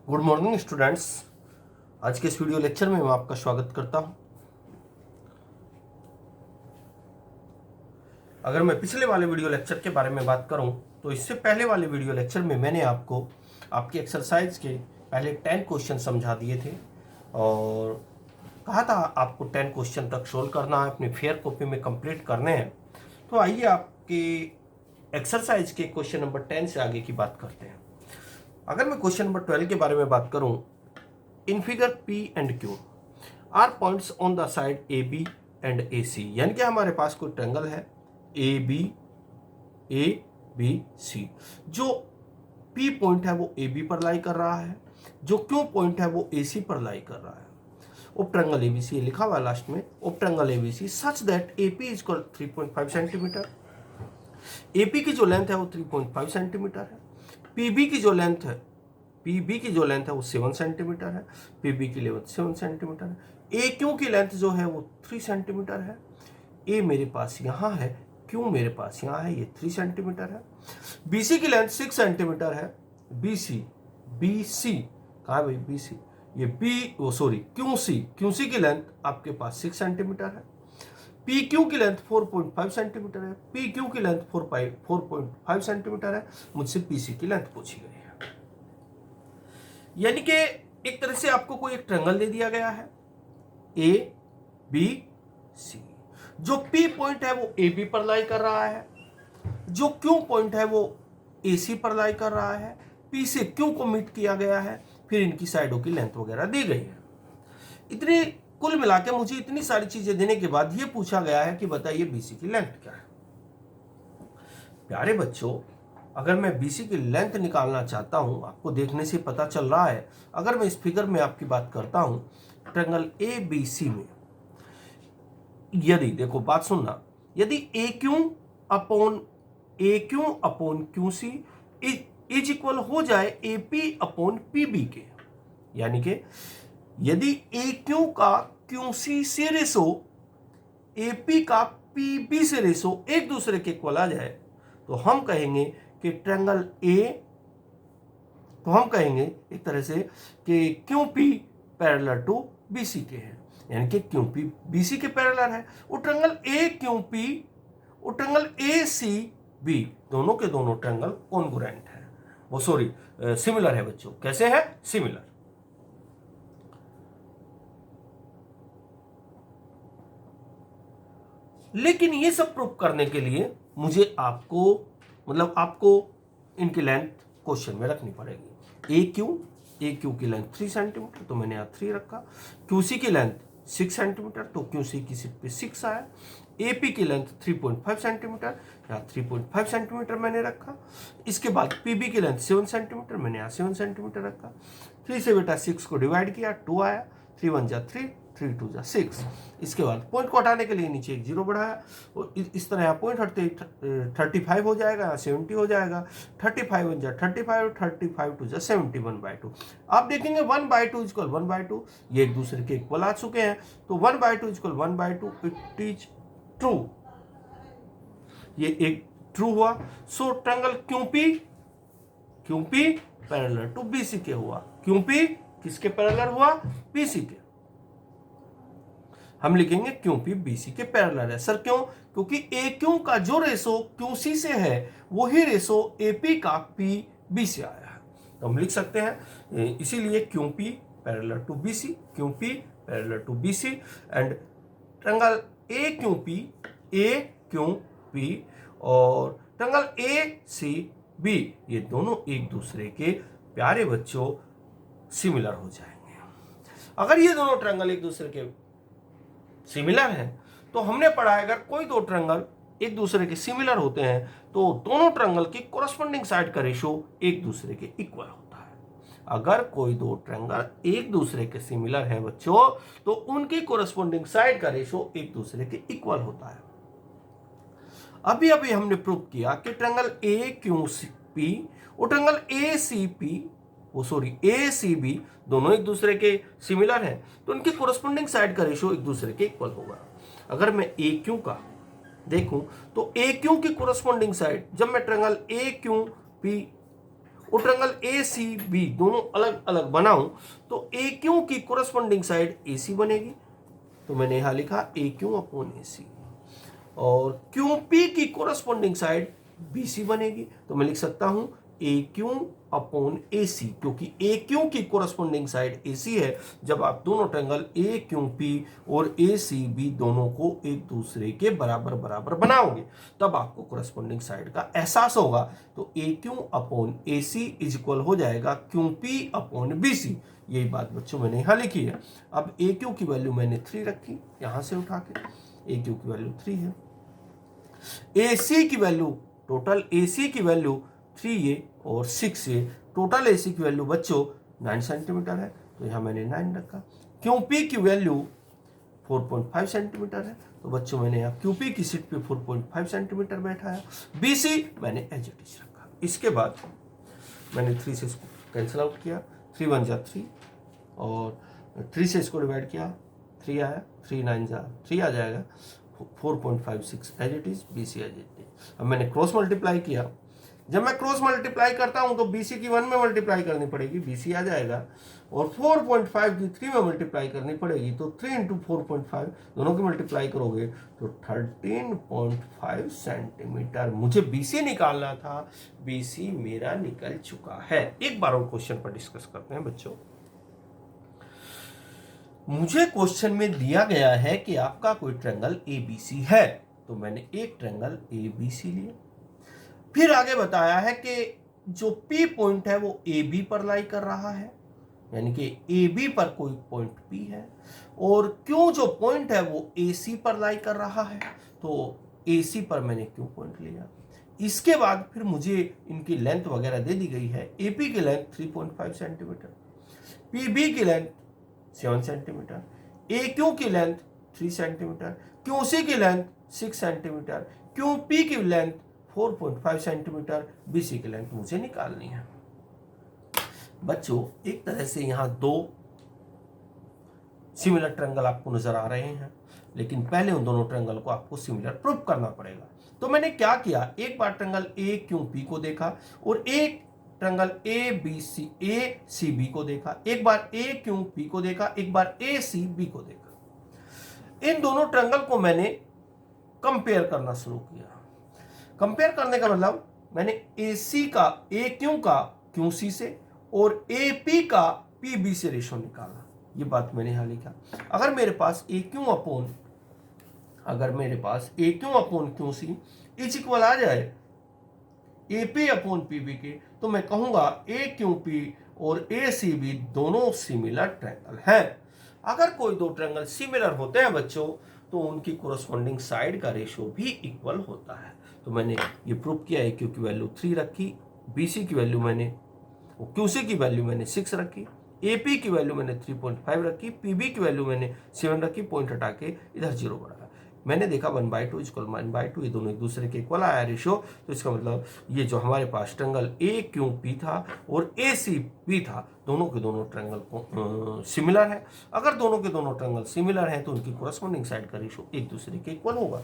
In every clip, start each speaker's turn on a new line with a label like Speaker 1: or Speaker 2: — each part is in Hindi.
Speaker 1: Good morning students. आज के इस वीडियो लेक्चर में मैं आपका स्वागत करता हूं। अगर मैं पिछले वाले वीडियो लेक्चर के बारे में बात करूं तो इससे पहले वाले वीडियो लेक्चर में मैंने आपको आपकी एक्सरसाइज के पहले 10 क्वेश्चन समझा दिए थे और कहा था आपको 10 क्वेश्चन तक सोल्व करना है, अपनी फेयर कॉपी में कंप्लीट करने हैं। तो आइए आपकी एक्सरसाइज के क्वेश्चन नंबर 10 से आगे की बात करते हैं। अगर मैं क्वेश्चन नंबर 12 के बारे में बात करूं, in figure P and Q are points on the side AB and AC, यानी कि हमारे पास कोई ट्रायंगल है ABC। जो P पॉइंट है वो AB पर लाई कर रहा है, जो Q पॉइंट है वो AC पर लाई कर रहा है। उप ट्रायंगल ABC लिखा हुआ है लास्ट में, उप triangle ABC such that AP is equal 3.5 centimetre. AP की जो लेंथ है वो 3.5 सेंटीमीटर है। PB की जो लेंथ है वो 7 सेंटीमीटर है। PB की लेंथ 7 सेंटीमीटर है। AQ की लेंथ जो है वो 3 सेंटीमीटर है। A मेरे पास यहाँ है, Q मेरे पास यहाँ है, ये 3 सेंटीमीटर है। BC की लेंथ 6 सेंटीमीटर है। BC कहाँ है भाई BC, ये QC की लेंथ आपके पास 6 सेंटीमीटर है। PQ की लेंथ 4.5 सेंटीमीटर है। PQ की लेंथ 4.5 सेंटीमीटर है। मुझसे PC की लेंथ पूछी गई है। यानी कि एक तरह से आपको कोई एक ट्रायंगल दे दिया गया है ABC। जो P पॉइंट है वो AB पर लाई कर रहा है, जो Q पॉइंट है वो AC पर लाई कर रहा है। P से Q को मीट किया गया है, फिर इनकी साइडों की लेंथ वगैरह दी गई है। इतनी कुल मिला के मुझे इतनी सारी चीजें देने के बाद ये पूछा गया है कि बताइए BC की लेंथ क्या है। प्यारे बच्चों, अगर मैं BC की लेंथ निकालना चाहता हूं, आपको देखने से पता चल रहा है, अगर मैं इस फिगर में आपकी बात करता हूं, ट्रायंगल ABC में यदि, देखो बात सुनना, यदि AQ upon QC is equal हो जाए AP अपॉन PB के, यानी कि यदि AQ का QC से रेशो, AP का PB से रेशो एक दूसरे के इक्वल आ जाए, तो हम कहेंगे कि ट्रायंगल एक तरह से कि QP पैरेलल टू BC के हैं, यानी कि QP BC के पैरेलल है। वो ट्रायंगल ACB दोनों के दोनों ट्रायंगल कॉन्ग्रुएंट है, वो सिमिलर है बच्चों। कैसे है? सिमिलर। लेकिन ये सब प्रूफ करने के लिए मुझे आपको इनकी लेंथ क्वेश्चन में रखनी पड़ेगी। AQ की लेंथ 3 सेंटीमीटर, तो मैंने यहाँ 3 रखा। QC की लेंथ 6 सेंटीमीटर, तो QC की सीट पे 6 आया। AP की लेंथ 3.5 सेंटीमीटर, यहाँ 3.5 सेंटीमीटर मैंने रखा। इसके बाद PB की लेंथ 7 सेंटीमीटर, मैंने यहाँ 7 सेंटीमीटर रखा। 3 से बेटा 6 को डिवाइड किया, 2 आया। 3 1 जा 3, 3 2 जा 6। इसके बाद पॉइंट को हटाने के लिए नीचे एक 0 बढ़ाया, और इस तरह यहाँ पॉइंट हटते 35 हो जाएगा, यहाँ 70 हो जाएगा। 35 1 जा 35, 35 2 जा 70, 1/2। आप देखेंगे 1/2 इक्वल 1/2, ये एक दूसरे के इक्वल आ चुके हैं, तो 1/2 इक्वल 1/2, इट इज ट्रू, ये एक ट्रू हुआ। So triangle QP parallel to BC के हुआ। QP किसके पैरेलल हुआ? BC के। हम लिखेंगे QP BC के पैरेलल है। सर क्यों? क्योंकि AQ का जो रेशो QC से है वही रेशो AP का PB से आया है, तो हम लिख सकते हैं इसीलिए QP parallel to BC and triangle AQP और ट्रायंगल ACB, ये दोनों एक दूसरे के प्यारे बच्चों सिमिलर हो जाएंगे। अगर ये दोनों ट्रायंगल एक दूसरे के सिमिलर है, तो हमने पढ़ा है अगर कोई दो ट्रायंगल एक दूसरे के सिमिलर होते हैं तो दोनों ट्रायंगल की कोरस्पोंडिंग साइड का रेशो एक दूसरे के इक्वल होता है। अगर कोई दो ट्रायंगल एक दूसरे के सिमिलर है बच्चों, तो उनकी कोरस्पोंडिंग साइड का रेशो एक दूसरे के इक्वल होता है। अभी हमने प्रूव किया कि ट्रायंगल AQP और ट्रायंगल ACB दोनों एक दूसरे के सिमिलर हैं, तो उनकी कोरस्पोंडिंग साइड का रेशो एक दूसरे के इक्वल होगा। अगर मैं AQ का देखूं तो AQ की कोरस्पोंडिंग साइड, जब मैं ट्रायंगल AQP और ट्रायंगल ए सी बी दोनों अलग अलग बनाऊं तो ए क्यू की कोरस्पॉन्डिंग साइड ए सी बनेगी, तो मैंने यहां लिखा ए क्यू अपॉन ए सी, और क्यू पी की कोरस्पॉन्डिंग साइड बी सी बनेगी, तो मैं लिख सकता हूं ए क्यू अपॉन ए सी, क्योंकि ए क्यू की कोरस्पॉन्डिंग साइड ए सी है। जब आप दोनों ट्रायंगल ए क्यू पी और ए सी बी दोनों को एक दूसरे के बराबर बराबर बनाओगे तब आपको कोरस्पॉन्डिंग साइड का एहसास होगा। तो A Q upon A C is equal हो जाएगा Q P upon B C. यही बात बच्चों मैंने यहां लिखी है। अब ए क्यू की वैल्यू मैंने 3 रखी यहां से उठा के, ए क्यू की वैल्यू 3 है, ए सी की वैल्यू टोटल ए सी की वैल्यू 3a और 6a, टोटल ए सी की वैल्यू बच्चों 9 सेंटीमीटर है, तो यहां मैंने 9 रखा। क्यू पी की वैल्यू 4.5 सेंटीमीटर है, तो बच्चों मैंने यहाँ क्यू पी की सीट पे 4.5 सेंटीमीटर बैठाया। बी सी मैंने एज इट इज रखा। इसके बाद मैंने 3 से इसको कैंसिल आउट किया, 3 1 जा 3 और 3 से इसको डिवाइड किया, 3 आया, 3 9 जा 3 आ जाएगा, 4.56 as it is, B C as it is. अब मैंने क्रॉस मल्टीप्लाई किया, जब मैं क्रॉस मल्टीप्लाई करता हूं तो बीसी की 1 में मल्टीप्लाई करनी पड़ेगी, बीसी आ जाएगा, और 4.5 की 3 में मल्टीप्लाई करनी पड़ेगी, तो 3 इंटू 4.5 दोनों की मल्टीप्लाई करोगे तो 13.5 सेंटीमीटर मुझे बीसी निकालना था। बीसी मेरा निकल चुका है। एक बार और क्वेश्चन पर डिस्कस करते हैं बच्चों। मुझे क्वेश्चन में दिया गया है कि आपका कोई ट्रायंगल एबीसी है, तो मैंने एक ट्रायंगल एबीसी लिया। फिर आगे बताया है कि जो P पॉइंट है वो AB पर लाई कर रहा है, यानी कि AB पर कोई पॉइंट P है, और Q जो पॉइंट है वो AC पर लाई कर रहा है, तो AC पर मैंने Q पॉइंट लिया। इसके बाद फिर मुझे इनकी लेंथ वगैरह दे दी गई है। AP की लेंथ 3.5 सेंटीमीटर, PB की लेंथ 7 सेंटीमीटर, AQ की लेंथ 3 सेंटीमीटर, QC की लेंथ 6 सेंटीमीटर, QP की लेंथ 4.5 सेंटीमीटर, बीसी की लेंथ मुझे निकालनी है। बच्चों एक तरह से यहां 2 सिमिलर ट्रायंगल आपको नजर आ रहे हैं, लेकिन पहले उन दोनों ट्रायंगल को आपको सिमिलर प्रूव करना पड़ेगा। तो मैंने क्या किया, एक बार ट्रायंगल ए क्यू पी को देखा और एक triangle A B C A C B को देखा, एक बार ए क्यू पी को देखा, एक बार ए सी बी को देखा। इन दोनों ट्रायंगल को मैंने कंपेयर करना शुरू किया। कंपेयर करने का मतलब मैंने AC का AQ का QC से और AP का PB से रेशो निकाला। ये बात मैंने यहां लिखा। अगर मेरे पास AQ upon QC is equal आ जाए AP अपॉन PB के, तो मैं कहूंगा AQP और ACB दोनों सिमिलर ट्रायंगल हैं। अगर कोई दो ट्रायंगल सिमिलर होते हैं बच्चों तो उनकी कोरस्पॉन्डिंग साइड का रेशो भी इक्वल होता है। तो मैंने ये प्रूव किया। ए क्यू की वैल्यू 3 रखी, बीसी की वैल्यू मैंने क्यूसी की वैल्यू मैंने 6 रखी, एपी की वैल्यू मैंने 3.5 रखी, पीबी की वैल्यू मैंने 7 रखी, पॉइंट हटा के इधर 0 बढ़ाया। मैंने देखा 1/2 इक्वल 1/2, ये दोनों एक दूसरे के इक्वल आया रेशो। तो इसका मतलब ये जो हमारे पास ट्रायंगल ए क्यू पी था और ए सी बी था, दोनों के दोनों ट्रायंगल को सिमिलर है। अगर दोनों के दोनों ट्रायंगल सिमिलर हैं तो उनकी कोरस्पॉन्डिंग साइड का रेशो एक दूसरे के इक्वल होगा।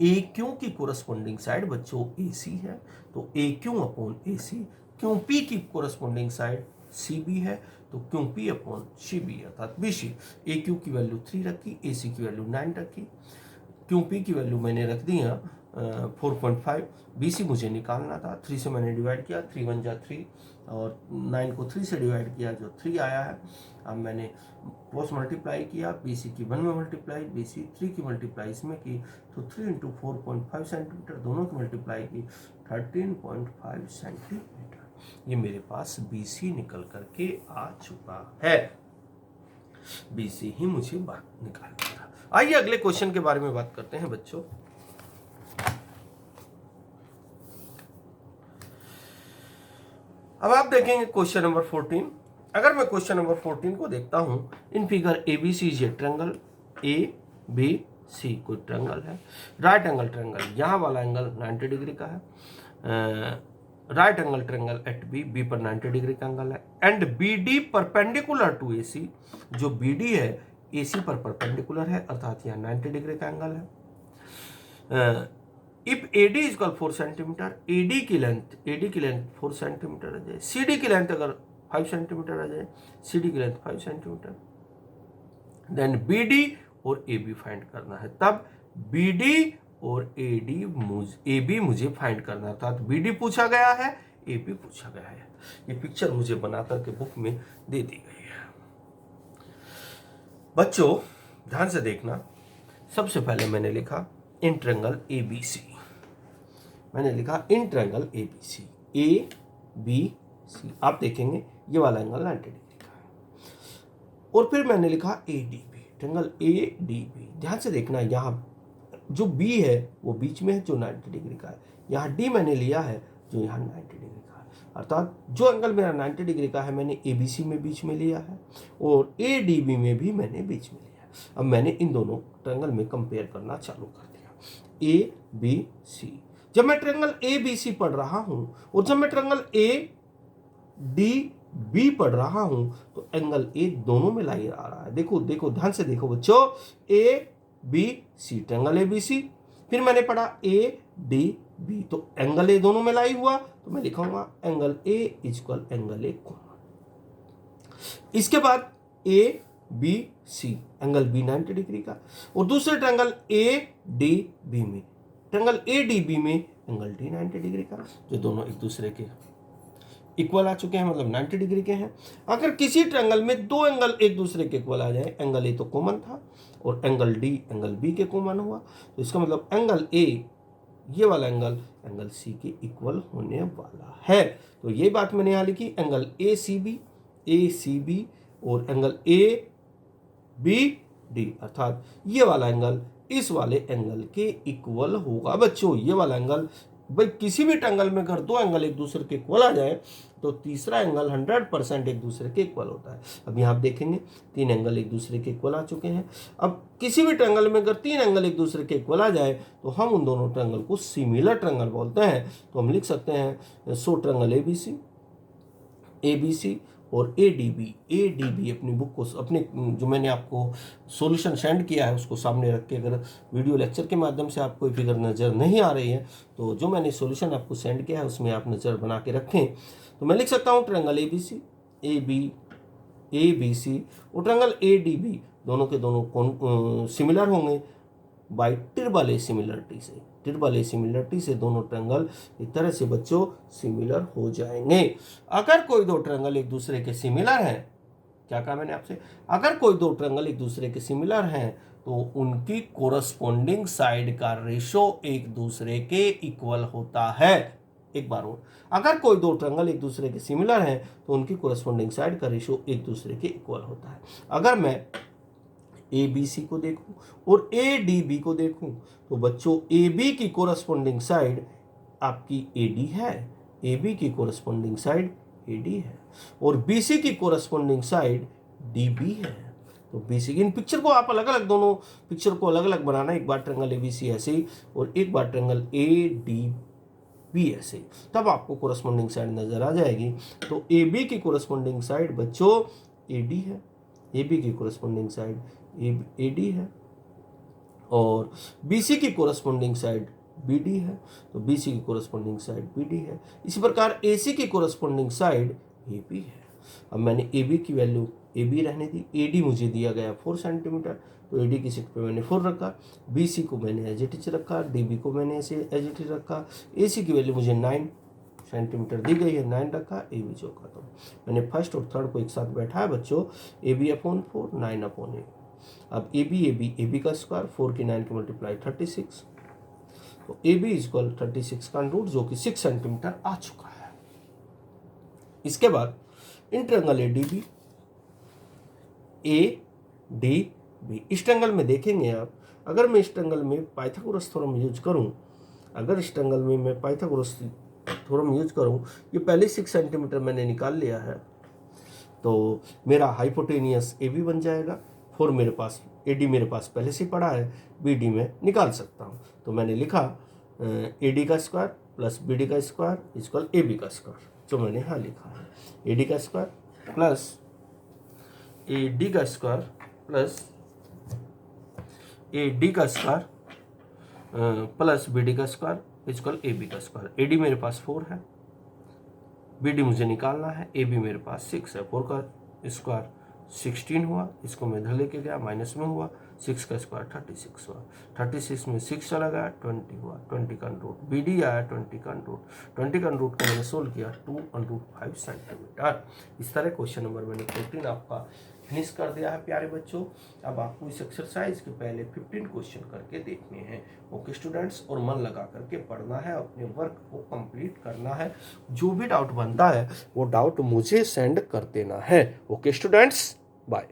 Speaker 1: ए क्यू की कोरस्पॉन्डिंग साइड बच्चों ए सी है, तो A Q upon A C. Q P की कोरस्पॉन्डिंग साइड सी बी है, तो Q P upon C B अर्थात बी सी। ए क्यू की वैल्यू 3 रखी, ए सी की वैल्यू 9 रखी, क्यू पी की वैल्यू मैंने रख दी 4.5, बी सी मुझे निकालना था। 3 से मैंने डिवाइड किया, 3 1 जा 3 और 9 को 3 से डिवाइड किया जो 3 आया है। अब मैंने क्रॉस मल्टीप्लाई किया, बी सी की 1 में मल्टीप्लाई, बी सी 3 की मल्टीप्लाई इसमें की, तो 3 इंटू 4.5 सेंटीमीटर दोनों की मल्टीप्लाई की 13.5 सेंटीमीटर। ये मेरे पास बी सी निकल करके आ चुका है। बी सी ही मुझे बात निकालना था। आइए अगले क्वेश्चन के बारे में बात करते हैं बच्चों। अब आप देखेंगे क्वेश्चन नंबर 14। अगर मैं क्वेश्चन नंबर 14 को देखता हूं, in figure ABC is a triangle, A B C कोई ट्रायंगल है, राइट एंगल ट्रायंगल, यहाँ वाला एंगल 90 डिग्री का है, right angle triangle at B, B पर 90 डिग्री का एंगल है, and B D perpendicular to A C, जो बी डी है ए सी पर परपेंडिकुलर है अर्थात यहाँ 90 डिग्री का एंगल है। If AD is equal 4 centimetre, AD की लेंथ 4 सेंटीमीटर आ जाए, CD की लेंथ अगर 5 सेंटीमीटर आ जाए, CD की लेंथ 5 सेंटीमीटर, देन BD और AB फाइंड करना है। तब BD और AB मुझे फाइंड करना है। अर्थात BD पूछा गया है, AB पूछा गया है। ये पिक्चर मुझे बना करके बुक में दे दी गई है। बच्चों ध्यान से देखना, सबसे पहले मैंने लिखा इन ट्रायंगल ABC, मैंने लिखा इन ट्रायंगल ABC ABC, आप देखेंगे ये वाला एंगल 90 डिग्री का है। और फिर मैंने लिखा ADB, ट्रायंगल ADB। ध्यान से देखना, यहाँ जो B है वो बीच में है जो 90 डिग्री का है, यहाँ D मैंने लिया है जो यहाँ 90 डिग्री का है। अर्थात जो एंगल मेरा 90 डिग्री का है मैंने ABC में बीच में लिया है और ADB में भी मैंने बीच में लिया है। अब मैंने इन दोनों ट्रायंगल में कंपेयर करना चालू कर दिया, ABC। जब मैं ट्रायंगल ABC पढ़ रहा हूं और जब मैं ट्रायंगल ADB पढ़ रहा हूं तो एंगल A दोनों में लाई आ रहा है। देखो देखो ध्यान से देखो बच्चों, ABC ट्रायंगल ABC, फिर मैंने पढ़ा ADB, तो एंगल A दोनों में लाई हुआ, तो मैं लिखूंगा angle A equal angle A कोण। इसके बाद ABC एंगल B 90 डिग्री का, और दूसरे ट्रायंगल ADB में, ट्रायंगल ADB में एंगल D 90 डिग्री का, जो दोनों एक दूसरे के इक्वल आ चुके हैं, मतलब 90 डिग्री के हैं। अगर किसी ट्रायंगल में दो एंगल एक दूसरे के इक्वल आ जाए, एंगल A तो कॉमन था और एंगल D एंगल B के कॉमन हुआ, तो इसका मतलब एंगल A, ये वाला एंगल C के इक्वल होने वाला है। तो ये बात मैंने यहाँ लिखी, एंगल ACB और एंगल ABD, अर्थात ये वाला एंगल इस वाले एंगल के इक्वल होगा। बच्चों ये वाला एंगल, भाई किसी भी ट्रायंगल में अगर दो एंगल एक दूसरे के इक्वल आ जाए तो तीसरा एंगल 100% एक दूसरे के इक्वल होता है। अब यहाँ आप देखेंगे तीन एंगल एक दूसरे के इक्वल आ चुके हैं। अब किसी भी ट्रायंगल में अगर तीन एंगल एक दूसरे के इक्वल आ जाए तो हम उन दोनों ट्रायंगल को सिमिलर ट्रायंगल बोलते हैं। तो हम लिख सकते हैं सो ट्रायंगल ABC और ADB अपनी बुक को, अपने जो मैंने आपको सॉल्यूशन सेंड किया है उसको सामने रख के, अगर वीडियो लेक्चर के माध्यम से आपको कोई फिगर नज़र नहीं आ रही है तो जो मैंने सॉल्यूशन आपको सेंड किया है उसमें आप नज़र बना के रखें। तो मैं लिख सकता हूँ ट्रायंगल ABC और ट्रायंगल ADB दोनों के दोनों सिमिलर होंगे बाय ट्रिपल ए सिमिलरिटी से दोनों ट्रायंगल एक तरह से बच्चों सिमिलर हो जाएंगे। अगर कोई दो ट्रायंगल एक दूसरे के सिमिलर हैं, क्या कहा मैंने आपसे, अगर कोई दो ट्रायंगल एक दूसरे के सिमिलर हैं तो उनकी कोरस्पॉन्डिंग साइड का रेशो एक दूसरे के इक्वल होता है। एक बार और, अगर कोई दो ट्रायंगल एक दूसरे के सिमिलर हैं तो उनकी कोरस्पॉन्डिंग साइड का रेशो एक दूसरे के इक्वल होता है। अगर मैं ABC को देखूं और ADB को देखूं तो बच्चों AB की कोरस्पॉन्डिंग साइड आपकी AD है, AB की कोरस्पॉन्डिंग साइड AD है और BC की कोरस्पॉन्डिंग साइड DB है। तो BC इन पिक्चर को आप अलग अलग, दोनों पिक्चर को अलग अलग बनाना, एक बार ट्रायंगल ABC ऐसे ही और एक बार ट्रायंगल ADB ऐसे ही, तब आपको कोरस्पॉन्डिंग साइड नजर आ जाएगी। तो AB की कोरस्पॉन्डिंग साइड बच्चों AD है, AB की कोरस्पॉन्डिंग साइड AD है और BC की कोरस्पॉन्डिंग साइड BD है, तो BC की कोरस्पॉन्डिंग साइड BD है। इसी प्रकार AC की कोरस्पॉन्डिंग साइड AB है। अब मैंने AB की वैल्यू AB रहने दी, AD मुझे दिया गया 4 सेंटीमीटर, तो AD की सीट पे मैंने 4 रखा, BC को मैंने एज इट इज रखा, DB को मैंने ऐसे एज इट इज रखा, AC की वैल्यू मुझे 9 सेंटीमीटर दी गई है, 9 रखा, AB चौका। तो मैंने फर्स्ट और थर्ड को एक साथ बैठाया बच्चों, AB/4 9/8। अब AB का स्क्वायर 4 की 9 की मल्टीप्लाई 36, तो AB इक्वल 36 का रूट जो कि 6 सेंटीमीटर आ चुका है। इसके बाद इन ट्रायंगल ADB इस ट्रायंगल में देखेंगे आप, अगर मैं इस ट्रायंगल में पाइथागोरस थ्योरम यूज करूं, अगर इस ट्रायंगल में मैं पाइथागोरस थ्योरम यूज करूं, ये पहले 6 सेंटीमीटर मैंने निकाल लिया है, तो मेरा हाइपोटेनियस AB बन जाएगा। 4 मेरे पास, AD मेरे पास पहले से पड़ा है, BD में निकाल सकता हूँ। तो मैंने लिखा AD का स्क्वायर प्लस BD का स्क्वायर इक्वल AB का स्क्वायर, जो मैंने यहाँ लिखा है AD का स्क्वायर प्लस AD का स्क्वायर प्लस AD का स्क्वायर प्लस बी डी का स्क्वायर इक्वल ए बी का स्क्वायर। ए डी मेरे पास 4 है, बी डी मुझे निकालना है, ए बी मेरे पास 6 है, 4 का स्क्वायर 16 हुआ, इसको मैं इधर लेके गया माइनस में हुआ, 6 का स्क्वायर 36 हुआ, 36 में 6 चला गया 20 हुआ, 20 का रूट बी डी आया 20 का रूट, 20 का रूट को मैंने सोल्व किया 2√5 सेंटीमीटर। इस तरह क्वेश्चन नंबर मैंने 14 आपका फिनिश कर दिया है प्यारे बच्चों। अब आपको इस एक्सरसाइज के पहले 15 क्वेश्चन करके देखने हैं। ओके स्टूडेंट्स, और मन लगा करके पढ़ना है, अपने वर्क को कंप्लीट करना है। जो भी डाउट बनता है वो डाउट मुझे सेंड कर देना है। Okay students, bye.